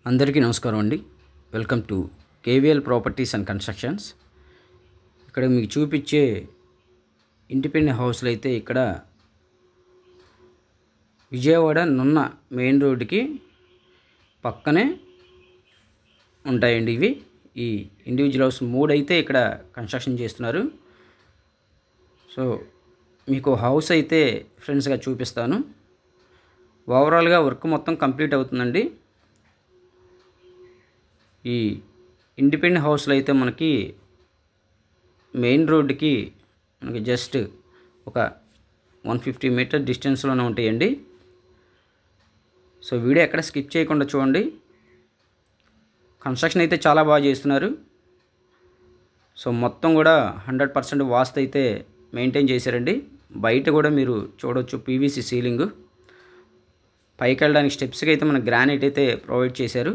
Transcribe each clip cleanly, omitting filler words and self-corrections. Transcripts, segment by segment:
అందరికీ నమస్కారం అండి. Welcome to KVL properties and constructions. ఇక్కడ మీకు చూపించే ఇండిపెండెంట్ హౌస్లు అయితే ఇక్కడ విజయవాడ నున్న మెయిన్ రోడ్డుకి పక్కనే ఉంటాయండి. ఈ ఇండివిజువల్ హౌస్ 3 అయితే ఇక్కడ కన్స్ట్రక్షన్ చేస్తున్నారు. సో మీకు హౌస్ అయితే ఫ్రెండ్స్గా చూపిస్తాను. ఓవరాల్గా వర్క్ మొత్తం కంప్లీట్ అవుతుందండి. ఈ ఇండిపెండెంట్ హౌస్లో అయితే మనకి మెయిన్ రోడ్డుకి మనకి జస్ట్ ఒక 150 మీటర్ డిస్టెన్స్లోనే ఉంటాయండి. సో వీడియో ఎక్కడ స్కిప్ చేయకుండా చూడండి. కన్స్ట్రక్షన్ అయితే చాలా బాగా చేస్తున్నారు. సో మొత్తం కూడా 100% వాస్తు అయితే మెయింటైన్ చేశారండి. బయట కూడా మీరు చూడవచ్చు పీవీసీ సీలింగ్, పైకి వెళ్ళడానికి స్టెప్స్కి అయితే మన గ్రానైట్ అయితే ప్రొవైడ్ చేశారు.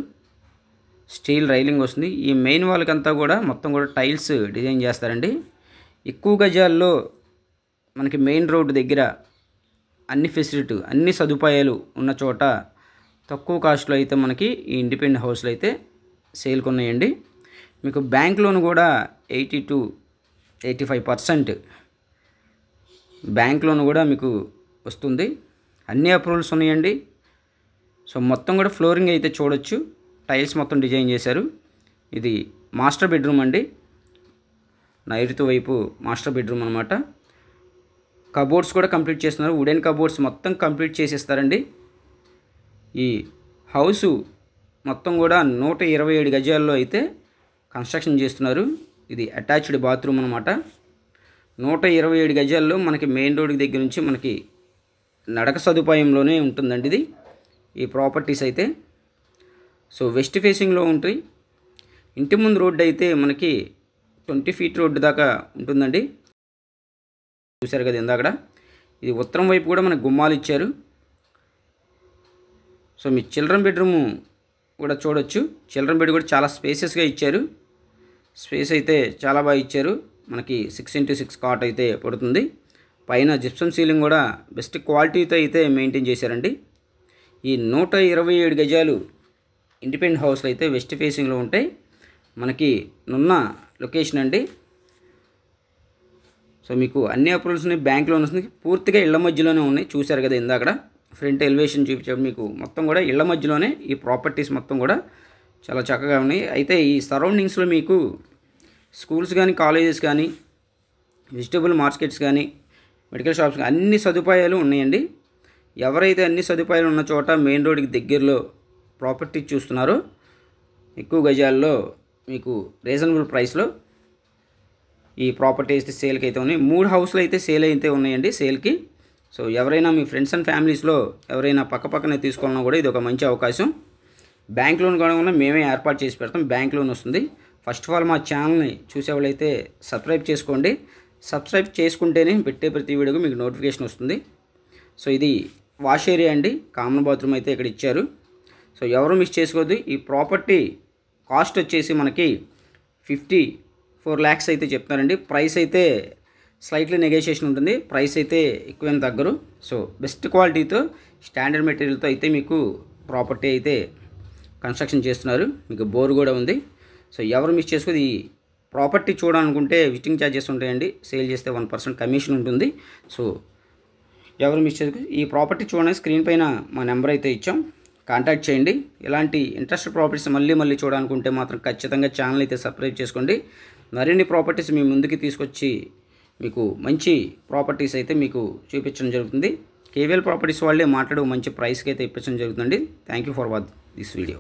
స్టీల్ రైలింగ్ వస్తుంది. ఈ మెయిన్ వాల్కి అంతా కూడా మొత్తం కూడా టైల్స్ డిజైన్ చేస్తారండి. ఎక్కువ గజాల్లో మనకి మెయిన్ రోడ్డు దగ్గర అన్ని ఫెసిలిటీ అన్ని సదుపాయాలు ఉన్న చోట తక్కువ కాస్ట్లో అయితే మనకి ఈ ఇండిపెండెంట్ హౌస్లు అయితే సేల్కి ఉన్నాయండి. మీకు బ్యాంక్ లోన్ కూడా 80 to 85% బ్యాంక్ లోన్ కూడా మీకు వస్తుంది. అన్ని అప్రూవల్స్ ఉన్నాయండి. సో మొత్తం కూడా ఫ్లోరింగ్ అయితే చూడొచ్చు, టైల్స్ మొత్తం డిజైన్ చేశారు. ఇది మాస్టర్ బెడ్రూమ్ అండి, నైరుతి వైపు మాస్టర్ బెడ్రూమ్ అనమాట. కబోర్డ్స్ కూడా కంప్లీట్ చేస్తున్నారు. వుడెన్ కబోర్డ్స్ మొత్తం కంప్లీట్ చేసేస్తారండి. ఈ హౌసు మొత్తం కూడా 127 గజాల్లో అయితే కన్స్ట్రక్షన్ చేస్తున్నారు. ఇది అటాచ్డ్ బాత్రూమ్ అనమాట. 127 గజాల్లో మనకి మెయిన్ రోడ్ దగ్గర నుంచి మనకి నడక సదుపాయంలోనే ఉంటుందండి ఇది ఈ ప్రాపర్టీస్ అయితే. సో వెస్ట్ ఫేసింగ్లో ఉంటాయి. ఇంటి ముందు రోడ్డు అయితే మనకి 20 feet రోడ్డు దాకా ఉంటుందండి. చూశారు కదా ఇందాక. ఇది ఉత్తరం వైపు కూడా మనకు గుమ్మాలు ఇచ్చారు. సో మీ చిల్డ్రన్ బెడ్రూమ్ కూడా చూడొచ్చు. చిల్డ్రన్ బెడ్ కూడా చాలా స్పేసెస్గా ఇచ్చారు. స్పేస్ అయితే చాలా బాగా ఇచ్చారు. మనకి 6x6 కాట్ అయితే పడుతుంది. పైన జిప్సమ్ సీలింగ్ కూడా బెస్ట్ క్వాలిటీతో అయితే మెయింటైన్ చేశారండి. ఈ 127 గజాలు ఇండిపెండెంట్ హౌస్లు అయితే వెస్ట్ ఫేసింగ్లో ఉంటాయి. మనకి నున్న లొకేషన్ అండి. సో మీకు అన్ని అప్రూవల్స్ ఉన్నాయి, బ్యాంక్ లోన్ వస్తుంది. పూర్తిగా ఇళ్ల మధ్యలోనే ఉన్నాయి. చూశారు కదా ఇందాక ఫ్రంట్ ఎలివేషన్ చూపించారు. మీకు మొత్తం కూడా ఇళ్ల మధ్యలోనే ఈ ప్రాపర్టీస్ మొత్తం కూడా చాలా చక్కగా ఉన్నాయి. అయితే ఈ సరౌండింగ్స్లో మీకు స్కూల్స్ కానీ, కాలేజెస్ కానీ, వెజిటబుల్ మార్కెట్స్ కానీ, మెడికల్ షాప్స్ కానీ అన్ని సదుపాయాలు ఉన్నాయండి. ఎవరైతే అన్ని సదుపాయాలు ఉన్న చోట మెయిన్ రోడ్కి దగ్గరలో ప్రాపర్టీ చూస్తున్నారో ఎక్కువ గజాల్లో మీకు రీజనబుల్ ప్రైస్లో ఈ ప్రాపర్టీ అయితే సేల్కి అయితే ఉన్నాయి. 3 హౌస్లు అయితే సేల్ అయితే ఉన్నాయండి సేల్కి. సో ఎవరైనా మీ ఫ్రెండ్స్ అండ్ ఫ్యామిలీస్లో ఎవరైనా పక్కనే తీసుకోవాలన్నా కూడా ఇది ఒక మంచి అవకాశం. బ్యాంక్ లోన్ కూడా మేమే ఏర్పాటు చేసి పెడతాం. బ్యాంక్ లోన్ వస్తుంది. ఫస్ట్ ఆఫ్ ఆల్ మా ఛానల్ని చూసేవాళ్ళైతే సబ్స్క్రైబ్ చేసుకోండి. సబ్స్క్రైబ్ చేసుకుంటేనే పెట్టే ప్రతి వీడియోకి మీకు నోటిఫికేషన్ వస్తుంది. సో ఇది వాష్ ఏరియా అండి. కామన్ బాత్రూమ్ అయితే ఇక్కడ ఇచ్చారు. సో ఎవరు మిస్ చేసుకోవద్దు. ఈ ప్రాపర్టీ కాస్ట్ వచ్చేసి మనకి 54 lakhs అయితే చెప్తున్నారండి. ప్రైస్ అయితే స్లైట్లీ నెగోషియేషన్ ఉంటుంది. ప్రైస్ అయితే ఎక్కువేం తగ్గరు. సో బెస్ట్ క్వాలిటీతో స్టాండర్డ్ మెటీరియల్తో అయితే మీకు ప్రాపర్టీ అయితే కన్స్ట్రక్షన్ చేస్తున్నారు. మీకు బోర్ కూడా ఉంది. సో ఎవరు మిస్ చేసుకోదు. ఈ ప్రాపర్టీ చూడాలనుకుంటే విజిటింగ్ ఛార్జెస్ ఉంటాయండి. సేల్ చేస్తే 1% కమిషన్ ఉంటుంది. సో ఎవరు మిస్ చేసుకో. ఈ ప్రాపర్టీ చూడడానికి స్క్రీన్ పైన మా నెంబర్ అయితే ఇచ్చాం, కాంటాక్ట్ చేయండి. ఇలాంటి ఇంట్రెస్ట్ ప్రాపర్టీస్ మళ్ళీ చూడాలనుకుంటే మాత్రం ఖచ్చితంగా ఛానల్ అయితే సబ్స్క్రైబ్ చేసుకోండి. మరిన్ని ప్రాపర్టీస్ మీ ముందుకి తీసుకొచ్చి మీకు మంచి ప్రాపర్టీస్ అయితే మీకు చూపించడం జరుగుతుంది. కేవీఎల్ ప్రాపర్టీస్ వాళ్ళే మాట్లాడు మంచి ప్రైస్కి అయితే ఇప్పించడం జరుగుతుంది. Thank you for watch this video.